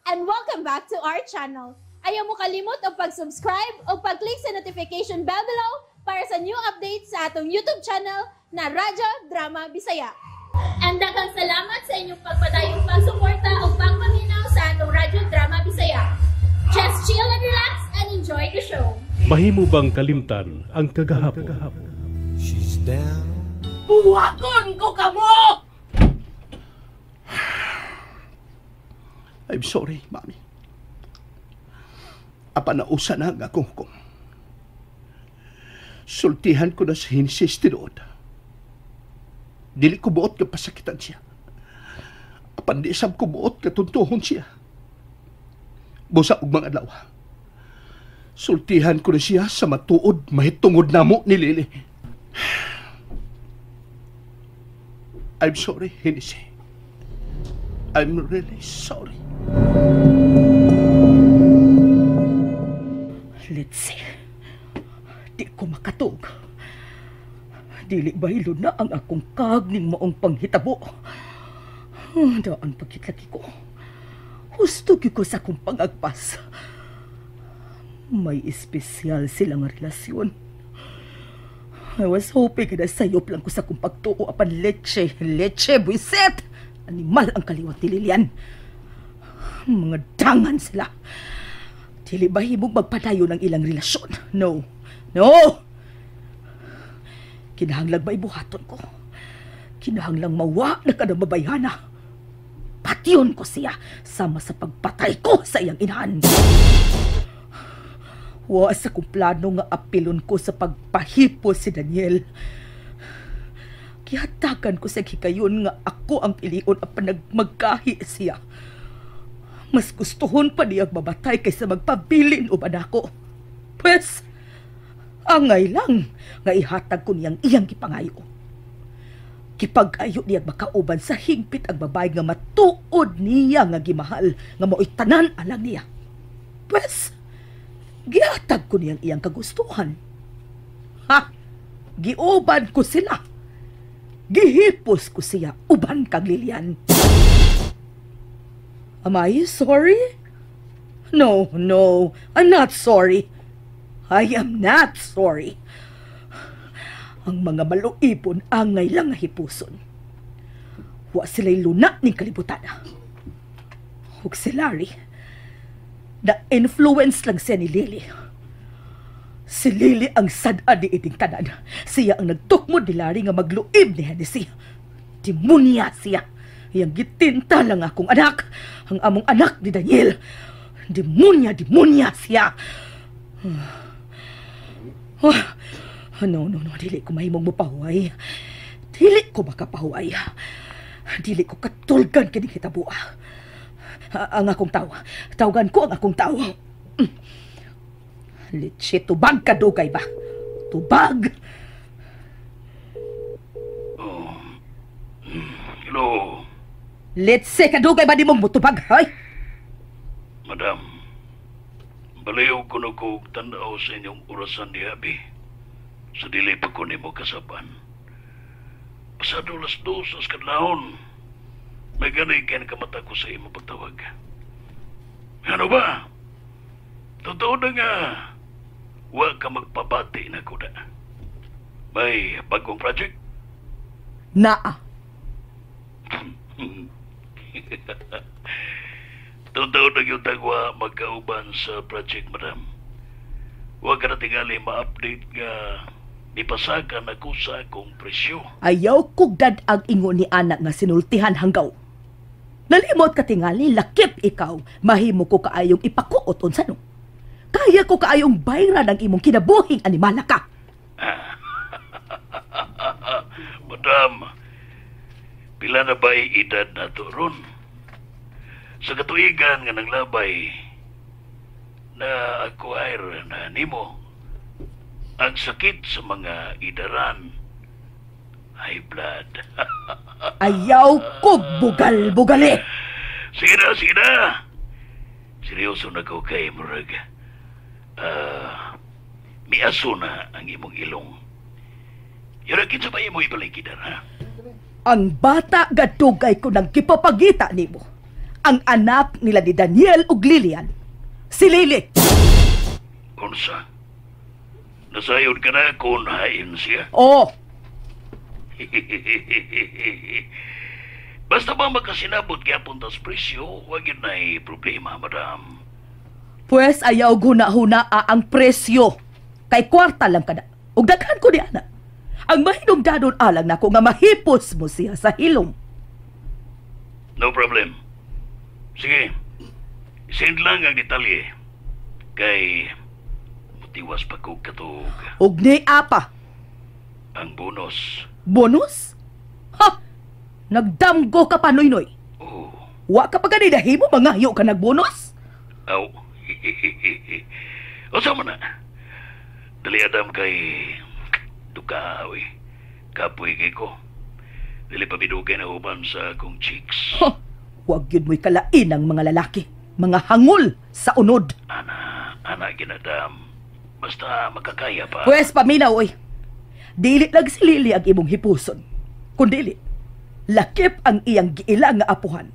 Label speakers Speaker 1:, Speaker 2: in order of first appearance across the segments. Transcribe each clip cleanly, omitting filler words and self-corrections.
Speaker 1: and welcome back to our channel. Ayaw mo kalimot o pag-subscribe o pag-click sa notification bell below para sa new updates sa atong YouTube channel na Radyo Drama Bisaya. And daghang salamat sa inyong pagpadayong pagsuporta o pagpaminaw sa atong Radyo Drama Bisaya. Just chill and relax and enjoy the show.
Speaker 2: Mahimo bang kalimtan ang kagahapon?
Speaker 3: She's down.
Speaker 4: Buwakon ko kamo!
Speaker 5: I'm sorry, Mami. Apa nausa na ang akong hukom. Sultihan ko na sa hinsis tinuod. Dili ko buot ka pasakitan siya. Apan di sab ko buot ka tuntuhon siya. Busa og mga adlaw. Sultihan ko na siya sa matuod mahitungod namo ni Lily. I'm sorry, Hinisi. I'm really sorry.
Speaker 4: Let's see. Di ko makatug. Dili bahilo na ang akong kagning maong panghitabo. Daan pagkitlaki ko. Husto ko sa akong pangagpas. May espesyal silang relasyon. I was hoping na sayop lang ko sa akong pagtuo apan leche. Leche, buiset! Animal ang kaliwat ni Lilian. Mga dangan sila. Dili ba himog magpadayo ng ilang relasyon? No. No! Kinahanglang ba ibuhaton ko? Kinahanglang mawa na ka ng babayana. Patyon ko siya sama sa pagpatay ko sa iyang inahan. Wa sa kong plano nga apilon ko sa pagpahipo si Daniel. Kihatagan ko sa hikayon nga ako ang pilion at panagmagkahi siya. Mas gustuhon pa niyang mamatay kaysa magpabilin o ako. Pwes, angay lang nga ihatag ko niyang iyang kipangayo. Kipag-ayo niyang makauban sa higpit ang babae nga matuod niya nga gimahal nga mao'y tanan alang niya. Pwes, gihatag ko niyang iyang kagustuhan. Ha? Giuban ko sila. Gihipos ko siya uban kang Lilian. Am I sorry? No, I'm not sorry. I am not sorry. Ang mga maluipon angay lang nga hipuson. Wa sila'y luna ni kalibutan. Hug si Larry, na-influence lang siya ni Lily. Si Lily ang sada di iting tanan. Siya ang nagtukmod ni Larry nga magluib ni Hennessy. Demonya siya. Yang gitinta lang akong anak. Ang among anak ni Daniel. Demonya siya. No. Dili ko mahimong mapahuay. Dili ko makapahuay. Dili ko katulgan kining hitabo. Ang akong tao. Tawagan ko ang akong tao. Leche, tubag ka dugay ba? Tubag!
Speaker 6: Hello?
Speaker 4: Leche, kadugay ba di mong mutubag, hay?
Speaker 6: Madam, balayaw ko na ko tanaw sa inyong orasan ni Abi. Sa dili pa ko nimo kasaban. Pasado las 2 sa kadlawon. May ganay kayo kamata ko sa imo pagtawag. Ano ba? Totoo na nga. Huwag ka magpabati na ko na. May bagong project?
Speaker 4: Naa.
Speaker 6: Totoo na yung tagwa magkauban sa project, madam. Huwag ka na tingali ma-update nga nipasakan ako sa akong presyo.
Speaker 4: Ayaw kugdad ang ingon ni anak nga sinultihan hanggaw. Nalimot ka tingali, lakip ikaw, mahimo ko kaayong ipakuot unsa no. Kaya ko kaayong bayra ng imong kinabuhing animala ka.
Speaker 6: Madam, pila na ba'y edad na to ron? Sa katuigan nga ng labay na acquire na nimo, ang sakit sa mga idaran, high blood.
Speaker 4: Ayaw ko bugal-bugali.
Speaker 6: Sige na. Seryoso na ko kay Murag. Miaso na ang imong ilong. Yurakin sa ba imo ibalikidan, ha?
Speaker 4: Ang bata gadugay ko ng kipapagita nimo. ang anak nila ni Daniel ug Lilian, si Lily.
Speaker 6: Unsa? Nasayod ka na kung hain siya?
Speaker 4: Oo,
Speaker 6: Basta ba makasinabot gyapon tas presyo, wag yun na problema, madam.
Speaker 4: pues ayaw guna-huna ang presyo. Kay kwarta lang kada. Ug daghan ko di ana. Ang mahinungdanon alang nako nga mahipos mo siya sa hilom.
Speaker 6: No problem. Sige, send lang ang detalye. Kay mutiwas pa ko katog
Speaker 4: Ug ni apa?
Speaker 6: ang bonus.
Speaker 4: Bonus? Ha? Nagdamgo ka pa, Noy-Noy.
Speaker 6: Oh,
Speaker 4: Wa ka pa ganay dahimo mangayo ka nagbonus?
Speaker 6: aw. O sama na. Dali adam kay dukawi. Kapoy kay ko. Dili pa bidugay na uban sa akong chicks.
Speaker 4: Ha? Huwag yun mo'y kalain ang mga lalaki. Mga hangul sa unod.
Speaker 6: Ana ginadam. Basta makakaya pa.
Speaker 4: Pwes paminaw, oy. Dili lang si Lily ang imong hipuson. Kundili, lakip ang iyang giila nga apuhan.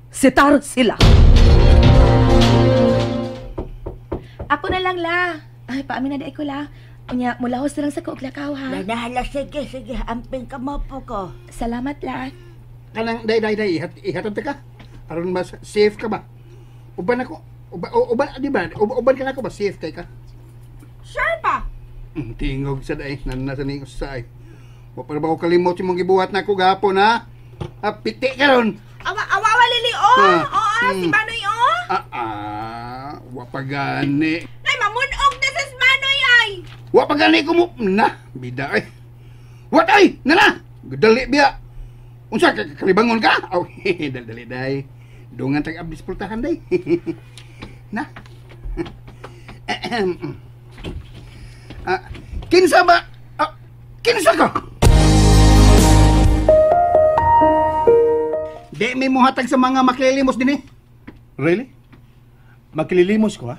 Speaker 4: Sitar sila.
Speaker 7: Ako na lang la. Ay, paamin na di ko la. Unya, mulahos na lang sa kuglakaw ha.
Speaker 8: Nanahala, sige, amping ka mo po ko.
Speaker 7: Salamat la.
Speaker 9: Kanang day ihatod ka. Aron mas safe ka ba? Uban ako. Uban di ba? Uban ka na ako ba safe kay ka?
Speaker 7: Sure pa.
Speaker 9: Tingog sa day nasa ning usay. Wa pa ba ko kalimot imong gibuhat nako gahapon ha? Piti ka ron.
Speaker 7: Awa lili oh. Si Manoy oh.
Speaker 9: Wa pa gani.
Speaker 7: Ay, mamunog na sa Manoy ay.
Speaker 9: Wa pa gani ko mo na bida ay. What ay? Nana. Dali biya. Unsa ka kalibangon ka? Aw, dali day. Dungan tag abis pultahan day. Na. Kinsa ba? Kinsa ka? Di may muhatag sa mga makilimos din eh.
Speaker 5: Really? Makililimos ko, ha?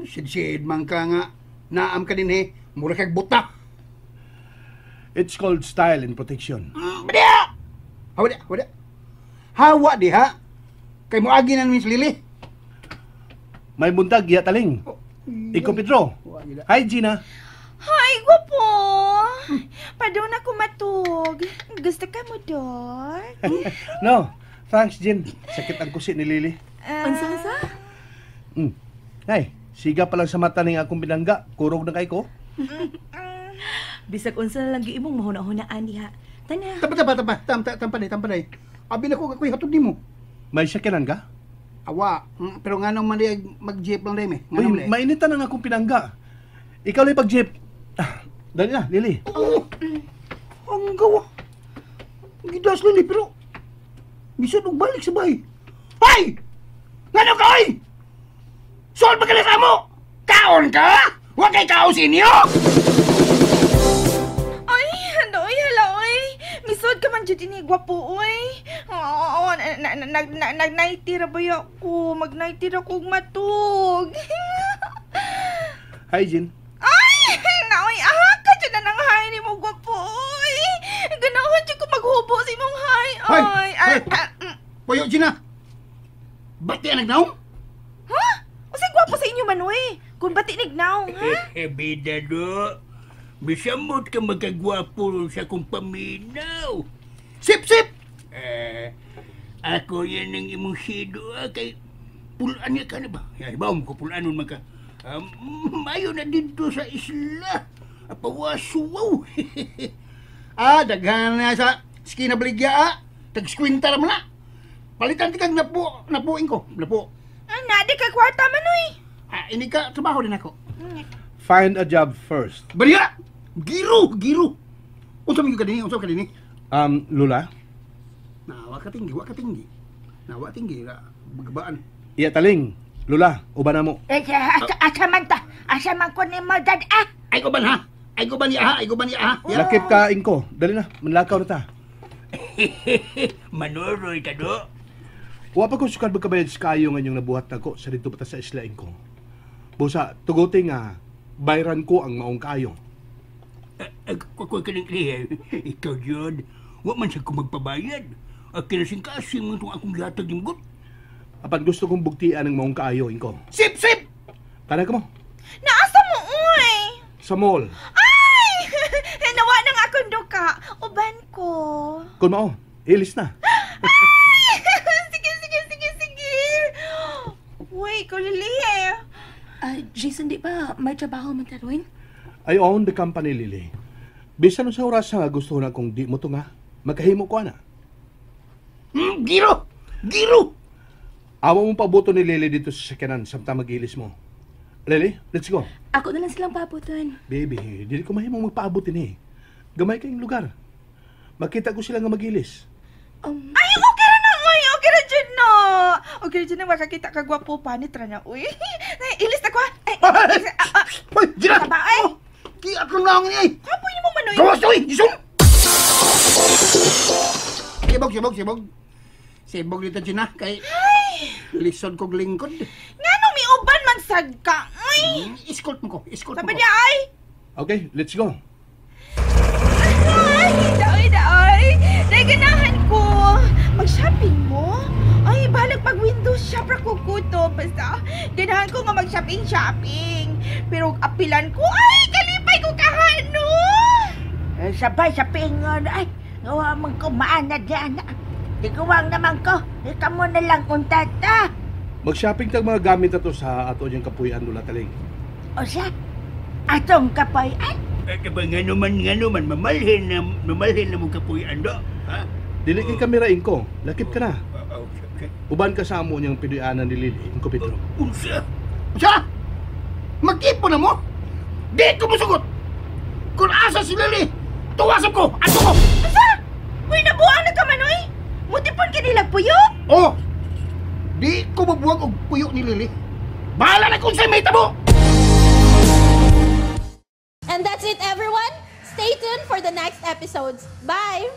Speaker 9: Sid man ka nga. Naam ka din eh. Mura kag buta.
Speaker 5: It's called style and protection.
Speaker 9: Bada! Hawa di. Hawa di ha? Kay mo agi na Miss Lily.
Speaker 5: May buntag, ya taling. Iko, Pedro. Hi, Gina.
Speaker 7: Ay, guwapo. Padong ako matug. Gusto ka mo, Dor?
Speaker 5: No, thanks, Jin. Sakit ang kusi ni Lily.
Speaker 7: Unsa?
Speaker 5: Ay, siga pa lang sa mata ning akong binangga. Kurog na kay ko.
Speaker 7: Bisag unsa na lang giimong mahuna-hunaan diha. Tana.
Speaker 9: Tampanay. Abi na ko ako'y hatod nimo.
Speaker 5: May sakyanan ka?
Speaker 9: Awa. Pero nga nang mali mag-jeep lang rin eh. Nga
Speaker 5: Uy,
Speaker 9: nang mali.
Speaker 5: mainitan ang akong pinangga. Ikaw lang pag-jeep. Dali na, Lily.
Speaker 9: Ang gawa. Gidas Lily pero bisan og balik sa bahay. Hay! Ngano ka oy? Sol ba ka na mo? Kaon ka? Wa kay kaos inyo?
Speaker 7: Ay, handoy, hala, oy. Misod ka man dyan ni gwapo, oy. Oo, nag-nighty ra ba ako? Mag-nighty ra kong matug.
Speaker 5: Hi, Jin.
Speaker 7: Ay, naoy, ka dyan na nang hay ni mo, gwapo, oy. Ganahan dyan ko maghubo si mong hay, oy.
Speaker 9: Puyo Gina. Bati ang nagnaw?
Speaker 7: Ha? O sa gwapo sa inyo man, oy. Kung bati nignaw, ha?
Speaker 8: Bida do. Bisamot ka magkagwapo sa kong paminaw.
Speaker 9: Sip!
Speaker 8: Ako yan ang imong sido kay pulaan niya ka na ba? Ibaw mo ko pulanon man ka. Mayo na dito sa isla. Pawasuwaw.
Speaker 9: Daghan na sa skina baligya tag-squinta ra man na. Palitan ti kag napuin ko. Napo.
Speaker 7: Di ka kwarta man, oy.
Speaker 9: Ini ka trabaho din ako.
Speaker 5: Find a job first.
Speaker 9: Baliya! Giro! Unsa man ka dinhi?
Speaker 5: Lula,
Speaker 9: Wa ka tinggi. Nawa tinggi ra bagabaan.
Speaker 5: iya taling. Lula, uban na mo.
Speaker 8: Asa man ko ni mo dad
Speaker 9: Ay ko ban ha? Ay ko ban ya ha?
Speaker 5: Lakip ka, Inko. Dali na, manlakaw na ta.
Speaker 8: Manoroy ka do.
Speaker 5: Wa pa ko sukad magkabayad sa kayo nga yung nabuhat na ko sa dito pa ta sa isla, Inko. Busa, tuguti nga, bayran ko ang maong kayo.
Speaker 8: Ako ka ng ikaw yun. Wa man siya ko magpabayad. Kinasing-kasing mo itong akong gihatag yung good.
Speaker 5: Apan gusto kong bugtian ng maong kaayo, Inko.
Speaker 8: Sip, sip!
Speaker 5: Kana ka mo?
Speaker 7: Naasa mo, uy!
Speaker 5: Sa mall.
Speaker 7: Ay! Nawa nang akong duka. Uban ko.
Speaker 5: Kung mao, ilis na.
Speaker 7: Sige. Uy, kulili.
Speaker 4: Jason, di ba may trabaho man taruin?
Speaker 5: I own the company, Lily. Bisa no sa oras nga gusto na kung di mo to nga, magkahimo ko na.
Speaker 8: Giro! Giro!
Speaker 5: Amo mong pabuto ni Lily dito sa sakyanan samtang mag-ilis mo. Lily, let's go.
Speaker 4: Ako na lang silang pabutan.
Speaker 5: Baby, di ko mahimong magpaabutin eh. Gamay kayong lugar. Makita ko sila nga mag-ilis.
Speaker 7: Ay, okay ra na, uy. Okay ra dyan na. Okay ra dyan na, makakita ka gwapo panit ra na, uy. Ilis na ko, ha.
Speaker 8: Hoy, Gina!
Speaker 7: Taba, ay.
Speaker 8: Di ako lang niya eh!
Speaker 7: Kapoy niyo mo manoy.
Speaker 8: Gawas niyo eh! Isun! Sibog. Sibog dito, Gina, kay... Lison kong lingkod.
Speaker 7: Nga nung may uban man sagka, uy.
Speaker 8: Escort mo ko.
Speaker 7: Sabi niya, ay.
Speaker 5: Okay, let's go.
Speaker 7: Ay, daoy. Ganahan ko. Mag-shopping mo? Ay, balag pag-window shop ra ko kuto. Basta, ganahan ko nga mag-shopping. Pero apilan ko, ay, kalipay ko kahano.
Speaker 10: Sabay sa pingon, ay, gawa mong kumaan na dyan. Iguwang naman ko, ikaw mo na lang untata.
Speaker 5: Mag-shopping tag mga gamit na to sa ato niyang kapuyan nula taling.
Speaker 10: O siya, atong kapoyan.
Speaker 8: Kaba nga naman, mamalhin na mong kapuyan do. Ha?
Speaker 5: Dili kay kamerain ko, lakip ka na.
Speaker 8: Okay.
Speaker 5: Uban ka sa amo niyang pinuyanan ni Lily, Inko Pedro.
Speaker 8: Unsa? Magkipo na mo? Di ko masugot! Kung asa si Lily, tuwasap ko! Ato ko!
Speaker 7: Asa? Uy, nabuang na ka man, uy. Mutipon ka nilang puyo.
Speaker 8: Oh! Di ko mabuwag og puyo ni Lily. Bahala na kung sa'y may tabo!
Speaker 1: And that's it, everyone. Stay tuned for the next episodes. Bye!